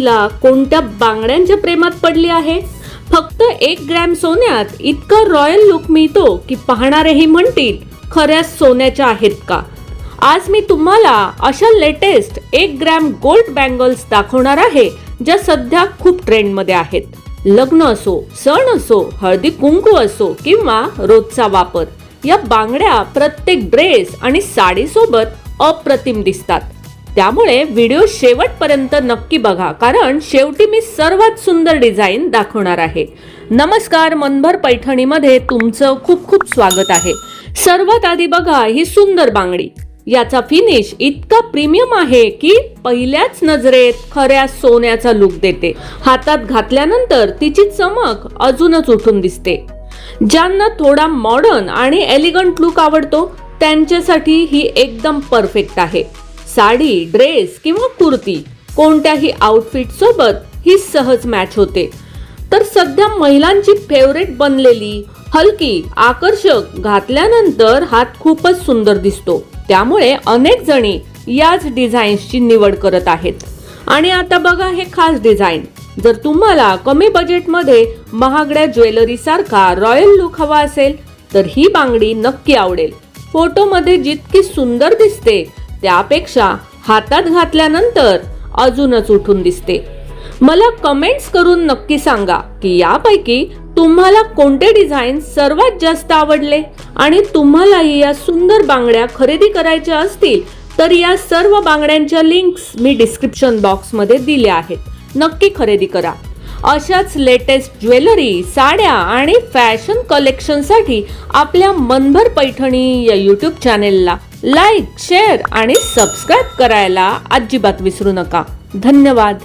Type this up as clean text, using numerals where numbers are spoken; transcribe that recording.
महिला कोणत्या बांगड्यांच्या प्रेमात पडली आहे? फक्त 1 ग्रॅम सोन्यात इतका रॉयल लुक मिळतो की पाहणारेही म्हणतील खऱ्याच सोन्याच्या आहेत का? आज मी तुम्हाला अशा लेटेस्ट 1 ग्रॅम गोल्ड बँगल्स दाखवणार आहे ज्या सध्या खूप ट्रेंडमध्ये आहेत. लग्न असो, सण असो, हळदी कुंकू असो किंवा रोजचा वापर, या बांगड्या प्रत्येक ड्रेस आणि साडी सोबत अप्रतिम दिसतात. त्यामुळे व्हिडिओ शेवटपर्यंत नक्की बघा, कारण शेवटी मी सर्वात सुंदर डिझाईन दाखवणार आहे. नमस्कार, मनभर पैठणीमध्ये तुमचं खूप खूप स्वागत आहे. सर्वात आधी बघा ही सुंदर बांगडी. याचा फिनिश इतका प्रीमियम आहे की पहिल्याच नजरेत खऱ्या सोन्याचा लुक देते. हातात घातल्यानंतर तिची चमक अजूनच उठून दिसते. ज्यांना थोडा मॉडर्न आणि एलिगंट लुक आवडतो त्यांच्यासाठी ही एकदम परफेक्ट आहे. साडी, ड्रेस किंवा कुर्ती कोणत्याही आउटफिट सोबत ही सहज मॅच होते. तर सध्या महिलांची फेवरेट बनलेली हलकी, आकर्षक, घातल्यानंतर हात खूपच सुंदर दिसतो. त्यामुळे अनेक जणी याच डिझाईन्सची निवड करत आहेत. आणि आता बघा हे खास डिझाईन. जर तुम्हाला कमी बजेटमध्ये महागड्या ज्वेलरी सारखा रॉयल लुक हवा असेल तर ही बांगडी नक्की आवडेल. फोटोमध्ये जितकी सुंदर दिसते त्यापेक्षा हातात घातल्यानंतर अजूनच उठून दिसते. मला कमेंट्स करून नक्की सांगा की यापैकी तुम्हाला कोणते डिझाईन सर्वात जास्त आवडले. आणि तुम्हालाही या सुंदर बांगड्या खरेदी करायच्या असतील तर या सर्व बांगड्यांच्या लिंक्स मी डिस्क्रिप्शन बॉक्समध्ये दिल्या आहेत. नक्की खरेदी करा. अशाच लेटेस्ट ज्वेलरी, साड्या आणि फॅशन कलेक्शनसाठी आपल्या मनभर पैठणी या यूट्यूब चॅनेलला लाईक, शेअर आणि सबस्क्राईब करायला अजिबात विसरू नका. धन्यवाद.